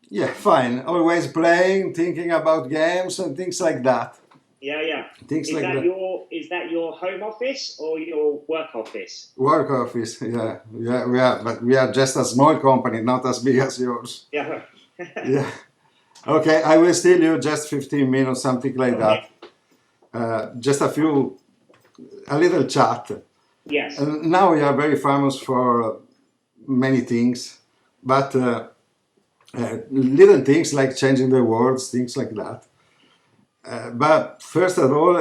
Yeah, fine. Always playing, thinking about games and things like that. Yeah, yeah. Things like that. Is that your home office or your work office? Work office, yeah, yeah, but we are just a small company, not as big as yours. Yeah. Yeah. Okay, I will steal you just 15 minutes, something like Okay. that. Just a little chat. Yes. And now we are very famous for many things, but little things like changing the words, things like that. But first of all,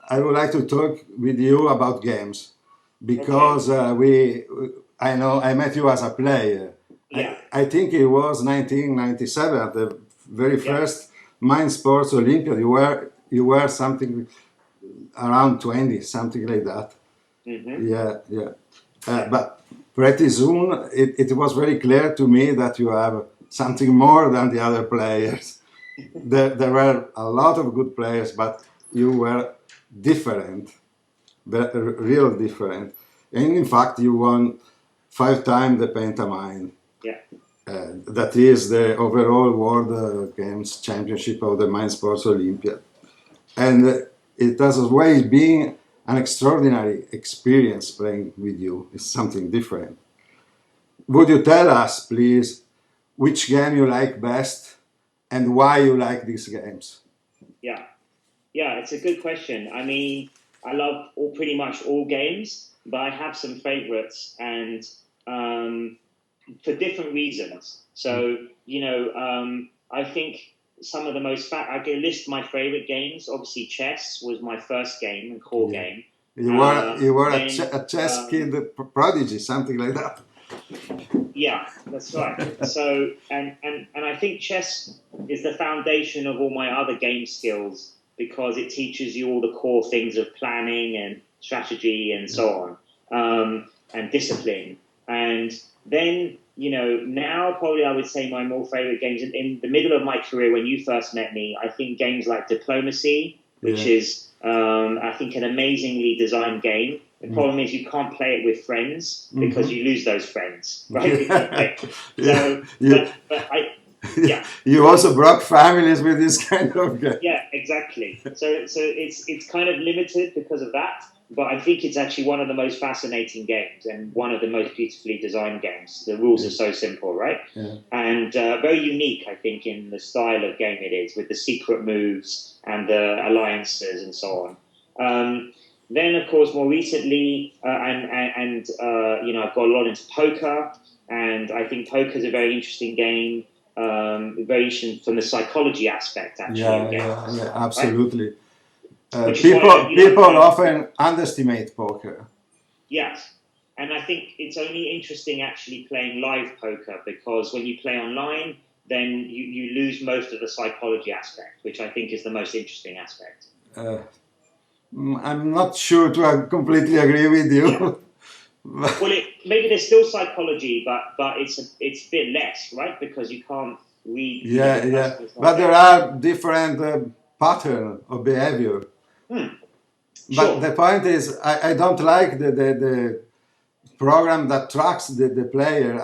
I would like to talk with you about games Okay. because I know I met you as a player. Yeah. I think it was 1997, the very Yeah. first Mind Sports Olympiad. You were something around 20, something like that. Mm-hmm. Yeah, yeah. Yeah. But pretty soon it was very clear to me that you have something more than the other players. There were a lot of good players, but you were different, real different. And in fact, you won 5 times the Pentamine. Yeah. That is the overall World Games Championship of the Mind Sports Olympiad. And it has always been an extraordinary experience playing with you. It's something different. Would you tell us, please, which game you like best and why you like these games? Yeah. Yeah. It's a good question. I mean, I love pretty much all games, but I have some favorites, and um, for different reasons. So, I think some of the I can list my favorite games. Obviously, chess was my first game and core Yeah. game. You were Then, a chess kid prodigy, something like that. yeah, that's right. So, and I think chess is the foundation of all my other game skills because it teaches you all the core things of planning and strategy and so on, and discipline. And then, now probably I would say my more favorite games in the middle of my career when you first met me, I think games like Diplomacy, which Yeah. is, I think, an amazingly designed game. The problem is you can't play it with friends because Mm-hmm. you lose those friends, right? If you Yeah. play. Yeah. So, You, yeah. you So also broke families with this kind of game. yeah, exactly. So it's kind of limited because of that, but I think it's actually one of the most fascinating games and one of the most beautifully designed games. The rules Yeah. are so simple, right? Yeah. And very unique, I think, in the style of game it is, with the secret moves and the alliances and so on. Then, of course, more recently, I've got a lot into poker, and I think poker is a very interesting game, very interesting from the psychology aspect actually of Yeah, yeah, games, yeah, right? absolutely. Which is why People you like people playing poker. often underestimate poker. Yes, and I think it's only interesting actually playing live poker because when you play online, then you lose most of the psychology aspect, which I think is the most interesting aspect. Uh, I'm not sure to completely agree with Yeah. you. Well, maybe there's still psychology, but it's a bit less, right? Because you can't read, the Yeah, yeah. person is not But there there. are different pattern of behavior. Hmm. But Sure. the point is, I don't like the program that tracks the player.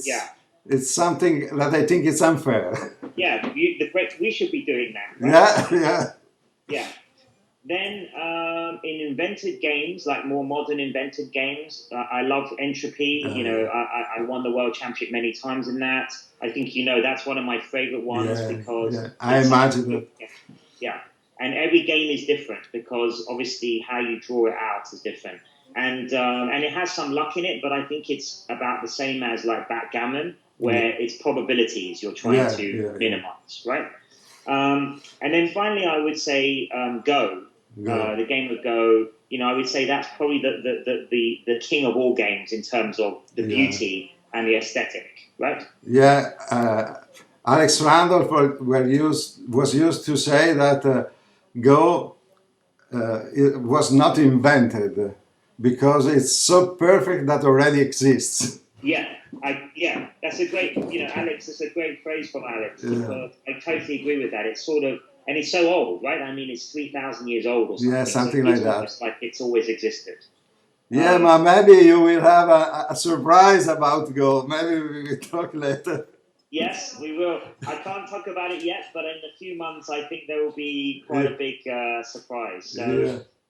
Yeah. It's something that I think is unfair. Yeah. We should be doing that, right? Yeah, yeah, Yeah. Then in invented games, like more modern invented games, I love Entropy. yeah, I won the world championship many times in that. I think that's one of my favorite ones yeah, yeah. because I it's such a imagine good that. game. Yeah, and every game is different because obviously how you draw it out is different, and it has some luck in it, but I think it's about the same as like backgammon, Yeah, where it's probabilities you're trying yeah, to yeah, yeah. minimize, right? And then finally, I would say Go, Go. the game of Go. I would say that's probably the king of all games in terms of the Yeah, beauty and the aesthetic, right? yeah. Alex Randolph was used to say that Go it was not invented because it's so perfect that already exists. Yeah, that's a great, Alex. That's a great phrase from Alex Yeah, because I totally agree with that. It's sort of, and it's so old, right? I mean, it's 3,000 years old or yeah, something, so something like it's that. almost like it's always existed. Yeah, Um, maybe you will have a surprise about Go. Maybe we will talk later. Yes, we will. I can't talk about it yet, but in a few months, I think there will be quite Yeah, a big surprise. So,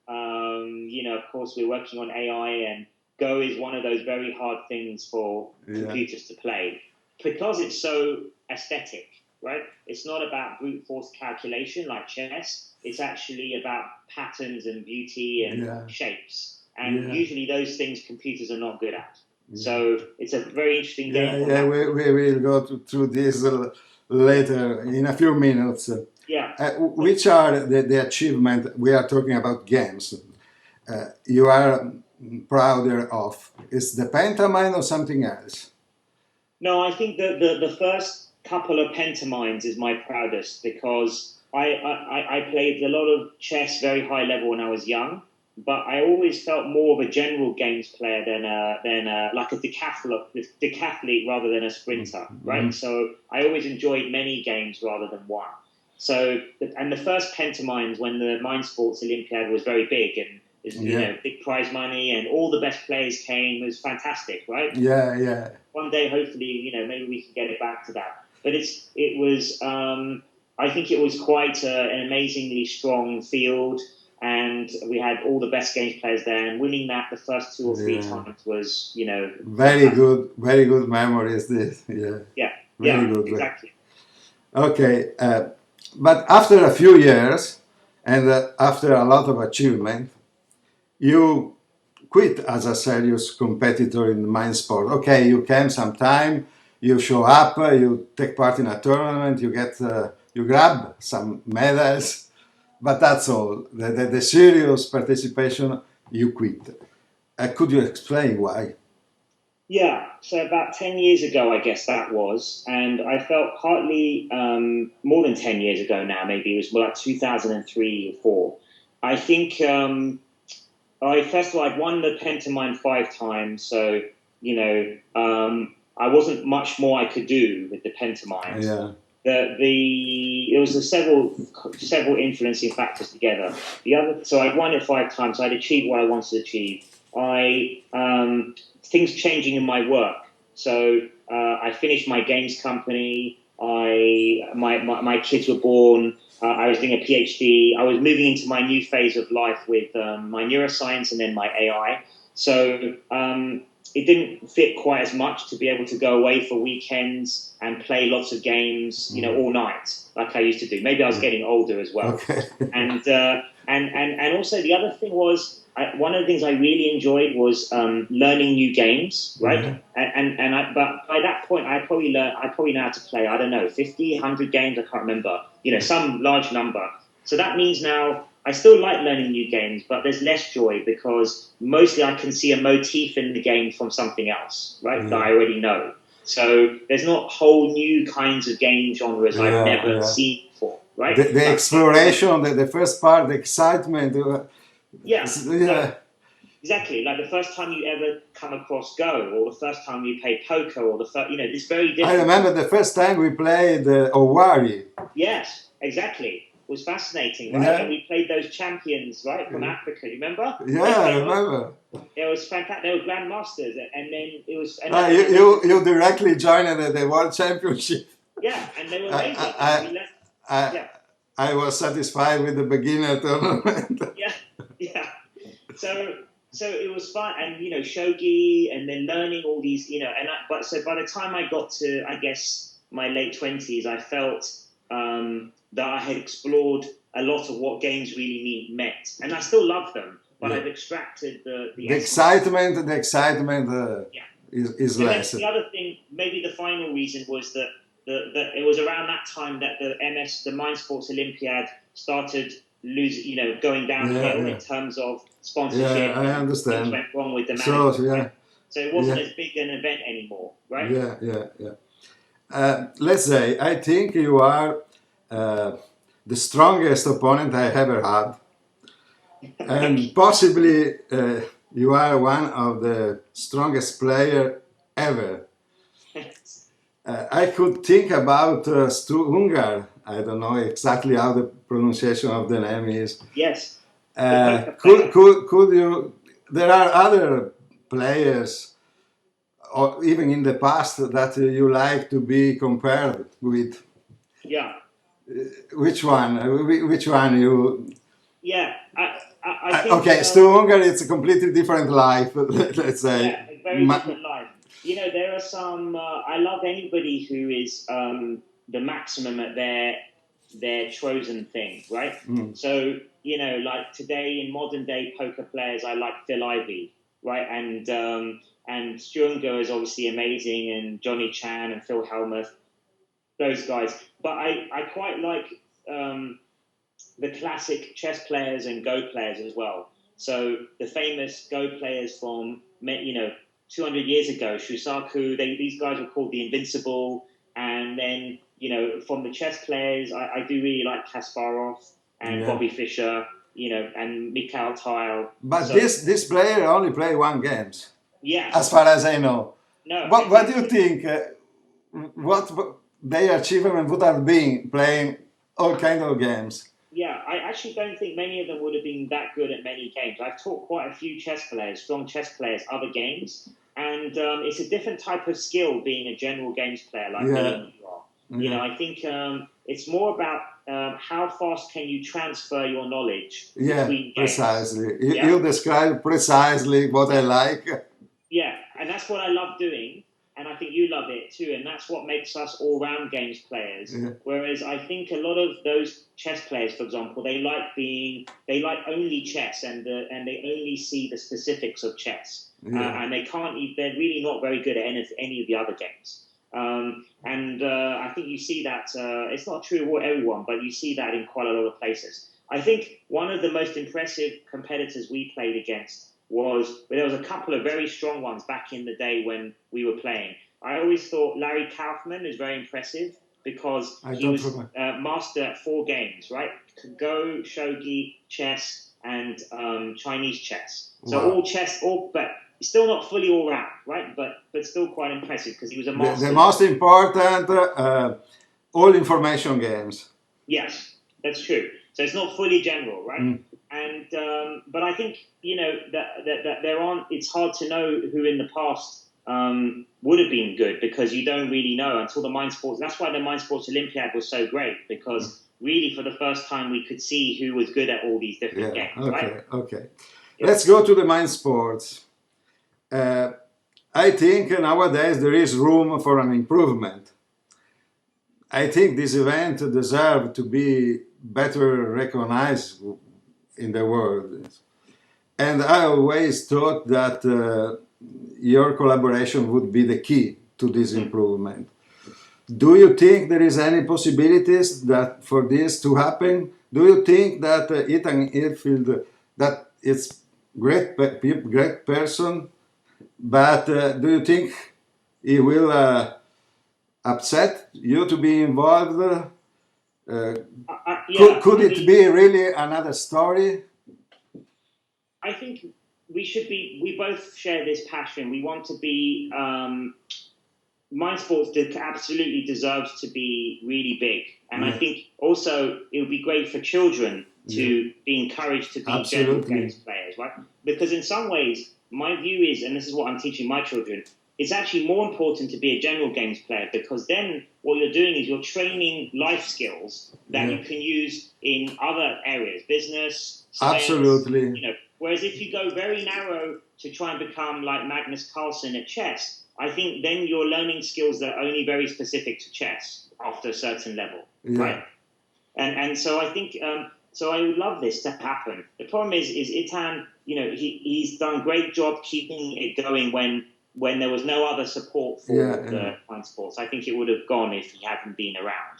yeah, of course, we're working on AI, and Go is one of those very hard things for yeah, computers to play because it's so aesthetic, right? It's not about brute force calculation like chess. It's actually about patterns and beauty and yeah, shapes. And yeah, usually, those things computers are not good at. yeah. So, it's a very interesting Yeah, game from yeah, that. we will go through this Yeah. later in a few minutes. Yeah. Which are the achievement we are talking about games you are prouder of? Is the Pentamine or something else? No, I think that the first couple of pentamines is my proudest because I played a lot of chess very high level when I was young, but I always felt more of a general games player than like a decathlete rather than a sprinter, right? Mhm. So I always enjoyed many games rather than one. So and the first pentamines when the Mind Sports Olympiad was very big and is Yeah, big prize money and all the best players came. It was fantastic, right? yeah, yeah, One day, hopefully, maybe we can get it back to that. But it was, I think it was quite an amazingly strong field, and we had all the best games players there. And winning that the first two or three yeah. times was, fantastic. Very good memories. This, yeah, Yeah, very yeah, good. exactly. Okay, but after a few years and after a lot of achievement, you quit as a serious competitor in mind sport. Okay, you came sometime, you show up, you take part in a tournament, you grab some medals, but that's all. The serious participation, you quit. Could you explain why? Yeah, so about 10 years ago, I guess that was. And I felt partly more than 10 years ago now, maybe it was more like 2003 or 4. I think first of all, I'd won the Pentamine 5 times, so I wasn't much more I could do with the Pentamines. Yeah. It was several influencing factors together. So I'd won it 5 times. So I'd achieved what I wanted to achieve. I things changing in my work. So I finished my games company. My kids were born. I was doing a PhD. I was moving into my new phase of life with my neuroscience and then my AI. So it didn't fit quite as much to be able to go away for weekends and play lots of games, Mm. all night like I used to do. Maybe I was Yeah. getting older as well. Okay. And also the other thing was one of the things I really enjoyed was learning new games, right? Yeah. But by that point I probably know how to play, I don't know, 50, 100 games, I can't remember, some large number. So that means now I still like learning new games, but there's less joy because mostly I can see a motif in the game from something else, right? That Yeah. I already know. So there's not whole new kinds of game genres I've Yeah. never Yeah. seen before, right? The Like exploration, the first part, the excitement. yeah, Yeah. exactly. Like the first time you ever come across Go, or the first time you play poker, or the first, it's very I different. remember the first time we played Owari. Yes, exactly. It was fascinating, right? And Yeah. we played those champions, right, from Africa. You remember? They Yeah, I came over. remember. It was fantastic. They were grandmasters, and then it was, You directly joined the World Championship. yeah, and they were amazing. We I, learned, I, I, yeah, I was satisfied with the beginner tournament. yeah, yeah. So it was fun, and shogi, and then learning all these, but so by the time I got to, I guess, my late 20s, I felt that I had explored a lot of what games really meant, and I still love them, but Yeah. I've extracted the The essence. excitement Yeah. is And then less. the other thing, maybe the final reason was that it was around that time that the Mind Sports Olympiad started going Yeah, downhill yeah, in terms of yeah. sponsorship, I and things understand. went wrong with the So management, right? yeah, So it wasn't yeah, as big an event anymore, right? yeah, yeah, yeah. Let's say I think you are uh, the strongest opponent I ever had, Thank and possibly you are one of the strongest player ever. you. I could think about Stu Ungar. I don't know exactly how the pronunciation of the name is. Yes, the poker player. Could you? There are other players or even in the past that you like to be compared with? Yeah. Which one? Which one you? Yeah, I think Okay, Stu Unger, it's a completely different life. Let's say. yeah, a very different life. You know, there are some. I love anybody who is the maximum at their chosen thing, right? Mm. So you know, like today in modern day poker players, I like Phil Ivey, right? And Strunger is obviously amazing, and Johnny Chan and Phil Hellmuth, those guys. But I quite like. The classic chess players and Go players as well. So the famous Go players from 200 years ago, Shusaku, these guys were called the Invincible. And then from the chess players, I do really like Kasparov and Yeah. Bobby Fischer, and Mikhail Tile. But So this player only play one games, yeah, as far as I know. no, What do you think? What their achievement would have been playing all kind of games? yeah, I actually don't think many of them would have been that good at many games. I've taught quite a few chess players, strong chess players, other games, and it's a different type of skill being a general games player like me Yeah, and you are. yeah, I think it's more about how fast can you transfer your knowledge yeah. between games. Precisely. Yeah, You describe precisely what I like. yeah, and that's what I love doing, and I think you love it too, and that's what makes us all-round games players. Yeah, Whereas I think a lot of those chess players, for example, they like only chess, and they only see the specifics of chess, yeah, and they're really not very good at any of the other games. And I think you see that it's not true for everyone, but you see that in quite a lot of places. I think one of the most impressive competitors we played against there was a couple of very strong ones back in the day when we were playing. I always thought Larry Kaufman is very impressive because I he don't was remember. master at 4 games, right? Go, shogi, chess, and Chinese chess. So Wow. all chess, but still not fully all round, right? But still quite impressive because he was a The master most level. important all information games. Yes, that's true. So it's not fully general, right? Mm. And but I think that there aren't. It's hard to know who in the past would have been good because you don't really know until the Mind Sports. That's why the Mind Sports Olympiad was so great because really for the first time we could see who was good at all these different Yeah. games, right? Okay. Okay. Yeah. Let's go to the mind sports. Uh, I think nowadays there is room for an improvement. I think this event deserves to be better recognized in the world. And I always thought that your collaboration would be the key to this Mm. improvement. Do you think there is any possibilities that for this to happen? Do you think that Ethan Airfield, that it's great person, but do you think he will upset you to be involved? Yeah, Could I it mean, be really another story? I think we should be. We both share this passion. We want to be. Mind Sports absolutely deserves to be really big. And I Yeah, think also it would be great for children yeah, to be encouraged to be general games absolutely. players, right? Because in some ways, my view is, and this is what I'm teaching my children, it's actually more important to be a general games player because then what you're doing is you're training life skills that Yeah, you can use in other areas, business, science, absolutely. Whereas if you go very narrow to try and become like Magnus Carlsen at chess, I think then you're learning skills that are only very specific to chess after a certain level, right? Yeah, And so I think so. I would love this to happen. The problem is Itan. He's done a great job keeping it going when there was no other support yeah, for yeah. the fine sports. I think it would have gone if he hadn't been around.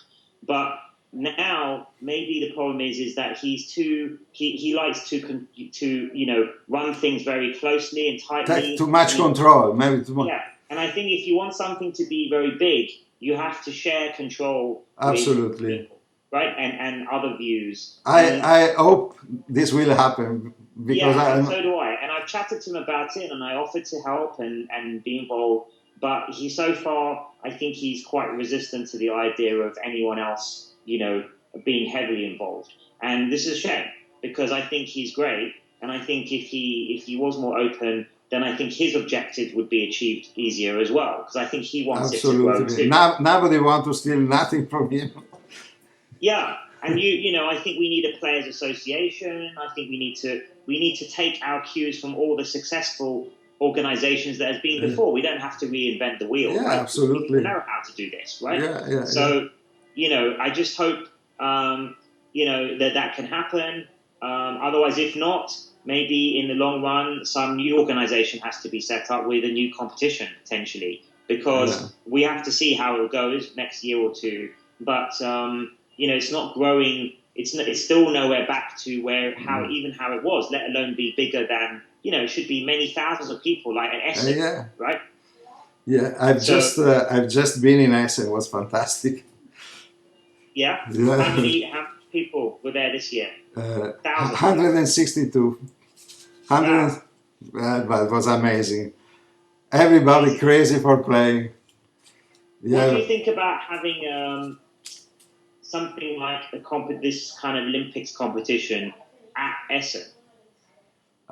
But now maybe the problem is that he likes to run things very closely and Take too tightly, much and he control, maybe too much. yeah, and I think if you want something to be very big, you have to share control with Absolutely. people, right? And other views. I And I hope this will happen because yeah, and I'm so do I. And I've chatted to him about it, and I offered to help and be involved. But so far, I think he's quite resistant to the idea of anyone else, being heavily involved. And this is a shame because I think he's great, and I think if he was more open, then I think his objectives would be achieved easier as well, because I think he wants it to grow Absolutely. too. Nobody wants to steal nothing from him. Yeah, and I think we need a players' association. I think we need to take our cues from all the successful organizations that has been before. We don't have to reinvent the wheel, Yeah, right? absolutely. We know how to do this, right? Yeah, yeah, so, I just hope, that can happen. Otherwise, if not, maybe in the long run, some new organization has to be set up with a new competition potentially, because we have to see how it goes next year or two. But it's not growing. It's still nowhere back to how it was, let alone be bigger than, it should be many thousands of people like at Essen, yeah. right? Yeah, I've just been in Essen. It was fantastic. Yeah. Yeah. How many people were there this year? Thousands. 162. 100. Wow. But it was amazing. Everybody crazy for playing. Yeah. What do you think about having something like this kind of Olympics competition at Essen?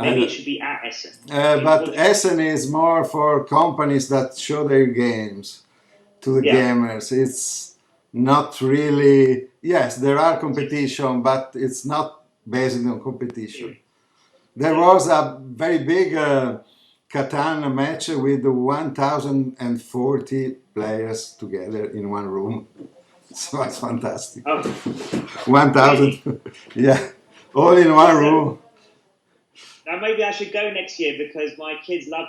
Maybe it should be at Essen. But Essen is more for companies that show their games to the gamers. It's not really. Yes, there are competition, but it's not based on competition. There was a very big Catan match with 1,040 players together in one room. So it's fantastic. Oh. 1,000, yeah, all in one room. Now maybe I should go next year, because my kids love.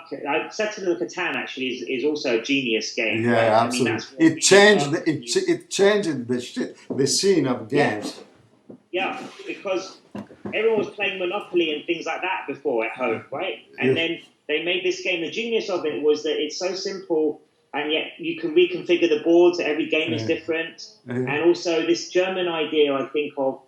Settle the Catan actually is also a genius game. Yeah, right? absolutely. I mean, it changed the scene of games. Yeah, because everyone was playing Monopoly and things like that before at home, right? And then they made this game. The genius of it was that it's so simple, and yet you can reconfigure the board so every game is different. And also this German idea, I think, of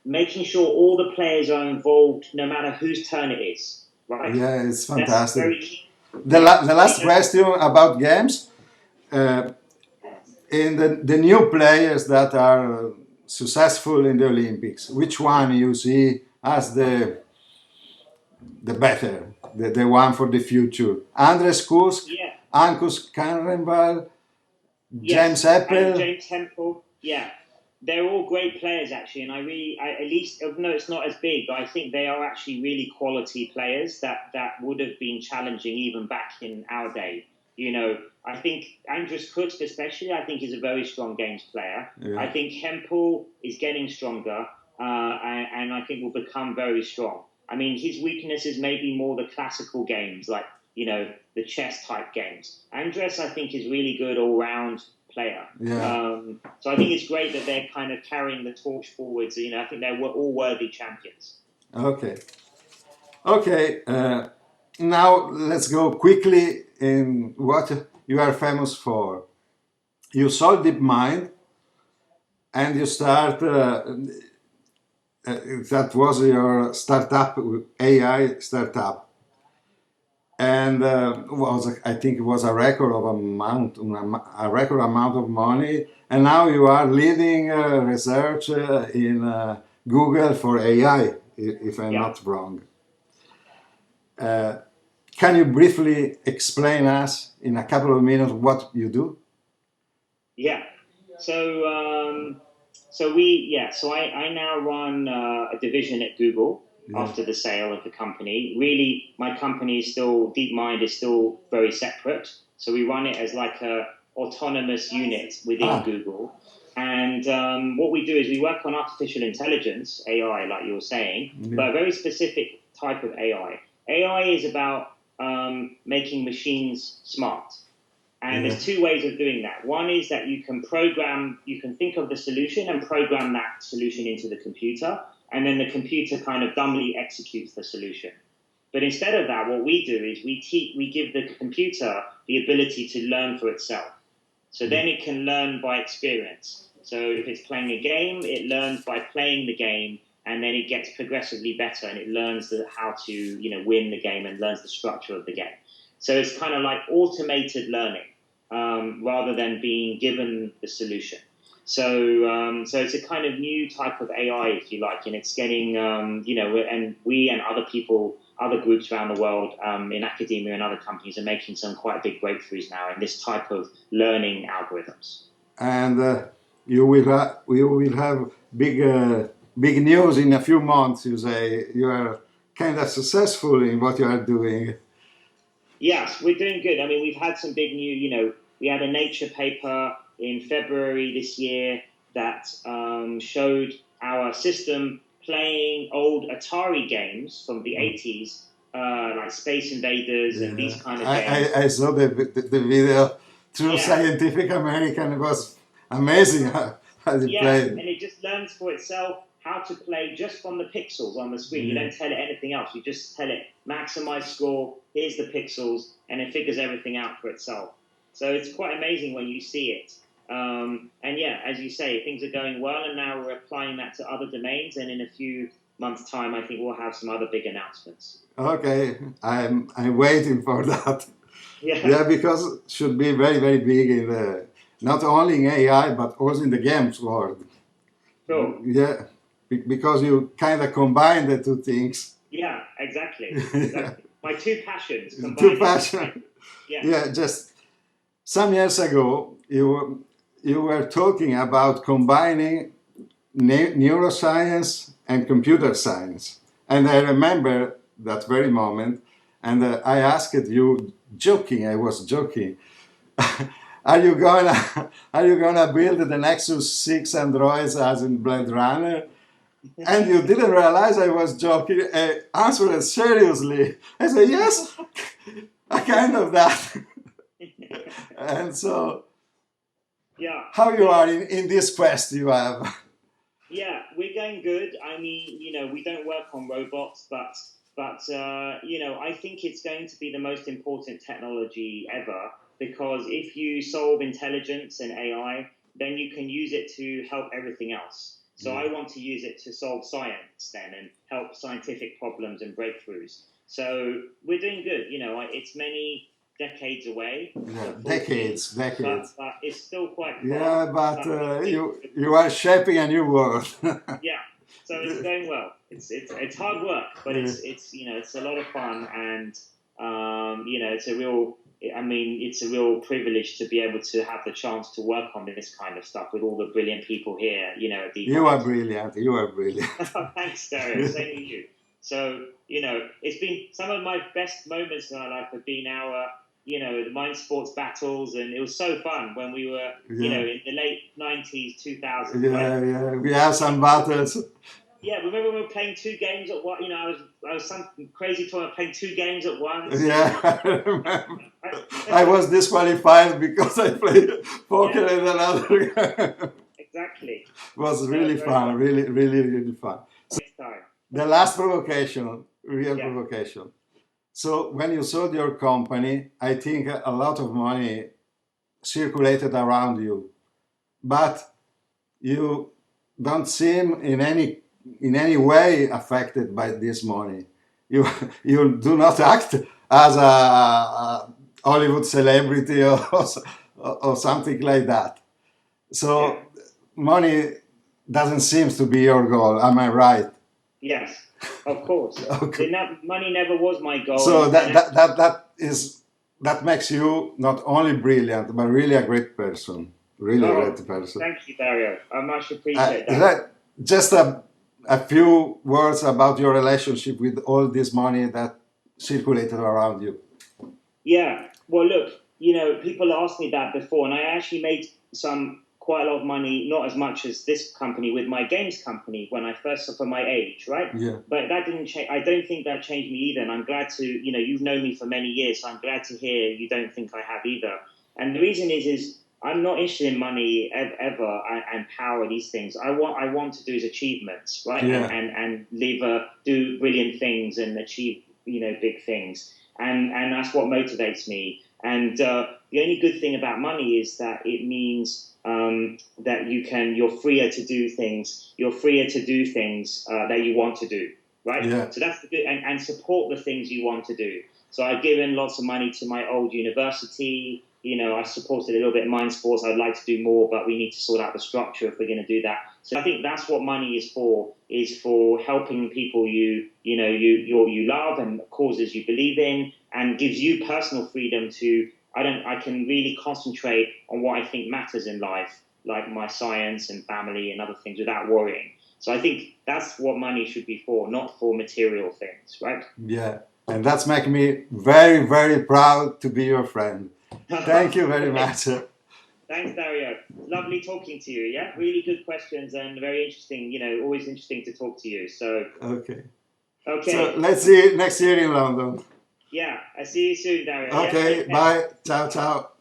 making sure all the players are involved, no matter whose turn it is, right? Yeah, it's fantastic. Very key. The last question about games. In the new players that are successful in the Olympics, which one you see as the better, the one for the future? Andres Kusk, Ankus Karenval, James Apple. James Temple, they're all great players actually, and at least, even though it's not as big, but I think they are actually really quality players that would have been challenging even back in our day. I think Andres Kusk especially, I think, is a very strong games player. Yeah. I think Hempel is getting stronger, and I think will become very strong. I mean, his weakness is maybe more the classical games, like, the chess type games. Andres, I think, is really good all-round player. Yeah. So I think it's great that they're kind of carrying the torch forwards. I think they're all worthy champions. Okay. Now let's go quickly in what you are famous for. You sold DeepMind, and you start. That was your startup, AI startup, and I think it was a record amount of money. And now you are leading research in Google for AI, if I'm not wrong. Can you briefly explain us in a couple of minutes what you do? Yeah. So I now run a division at Google after the sale of the company. Really, my company is still, DeepMind is still very separate. So we run it as like a autonomous unit within Google. And what we do is we work on artificial intelligence, AI, like you were saying, but a very specific type of AI. AI is about making machines smart. And there's two ways of doing that. One is that you can think of the solution and program that solution into the computer, and then the computer kind of dumbly executes the solution. But instead of that, what we do is we give the computer the ability to learn for itself. So then it can learn by experience. So if it's playing a game, it learns by playing the game, and then it gets progressively better, and it learns how to win the game and learns the structure of the game. So it's kind of like automated learning rather than being given the solution. So it's a kind of new type of AI, if you like, and it's getting, and we and other people other groups around the world in academia and other companies are making some quite big breakthroughs now in this type of learning algorithms. And you will have big news in a few months. You say you are kind of successful in what you are doing. Yes, we're doing good. I mean, we've had some big new, we had a Nature paper in February this year that showed our system playing old Atari games from the 80s, like Space Invaders and these kind of games. I saw the video through Yeah. Scientific American. It was amazing how they played. And it just learns for itself how to play just from the pixels on the screen. You don't tell it anything else. You just tell it maximize score, here's the pixels, and it figures everything out for itself. So it's quite amazing when you see it. And yeah, as you say, things are going well, and now we're applying that to other domains. And in a few months' time, I think we'll have some other big announcements. Okay, I'm waiting for that. Yeah, because it should be very, very big in not only in AI but also in the games world. Cool. Yeah, because you kind of combine the two things. Yeah, exactly. My two passions combined. Two passions. Yeah. Just some years ago, you were talking about combining neuroscience and computer science, and I remember that very moment. And I asked you, joking. I was joking. Are you gonna build the Nexus 6 androids as in Blade Runner? And you didn't realize I was joking. I answered seriously. I said yes, I kind of that. And so, yeah, how you are in this quest you have? Yeah, we're going good. I mean, we don't work on robots, but I think it's going to be the most important technology ever, because if you solve intelligence and AI, then you can use it to help everything else. So I want to use it to solve science then and help scientific problems and breakthroughs. So we're doing good. It's many decades away. Yeah, decades. But it's still quite far. Yeah, but you are shaping a new world. Yeah, so it's going well. It's hard work, but it's a lot of fun, and it's a real privilege to be able to have the chance to work on this kind of stuff with all the brilliant people here. At the You are brilliant. You are brilliant. Thanks, Dario. Same to you. So it's been some of my best moments in my life have been our the Mind Sports battles, and it was so fun when we were, in the late 90s, 2000s. Yeah, we have some battles. Yeah, remember we were playing two games at once? I was some crazy tournament playing two games at once. Yeah, I remember. I was disqualified because I played poker in another game. Exactly. It was really fun, really, really, really fun. So, the last provocation, provocation. So when you sold your company, I think a lot of money circulated around you, but you don't seem in any way affected by this money. You do not act as a Hollywood celebrity or something like that. So money doesn't seem to be your goal. Am I right? Yes, of course. Okay. Money never was my goal. So that makes you not only brilliant, but really a great person. Really great person. Thank you, Dario. I much appreciate that. Just a few words about your relationship with all this money that circulated around you. Yeah. Well, look, people asked me that before, and I actually made quite a lot of money, not as much as this company, with my games company when I first, for my age, right? Yeah. But that didn't change. I don't think that changed me either. And I'm glad to, you've known me for many years, so I'm glad to hear you don't think I have either. And the reason is I'm not interested in money ever and power, these things. I want to do is achievements, right? Yeah. And do brilliant things and achieve, big things. And that's what motivates me. And the only good thing about money is that it means that you're freer to do things. You're freer to do things that you want to do, right? Yeah. So that's the good, and support the things you want to do. So I've given lots of money to my old university. I supported a little bit of mind sports. I'd like to do more, but we need to sort out the structure if we're going to do that. So I think that's what money is for helping people you love and causes you believe in, and gives you personal freedom to, I can really concentrate on what I think matters in life, like my science and family and other things, without worrying. So I think that's what money should be for, not for material things, right? Yeah, and that's making me very, very proud to be your friend. Thank you very much. Thanks, Dario. Lovely talking to you. Yeah, really good questions and very interesting. Always interesting to talk to you. So, Okay. okay. So let's see you next year in London. Yeah, I see you soon, Dario. Okay, Yeah, bye. Ciao, ciao.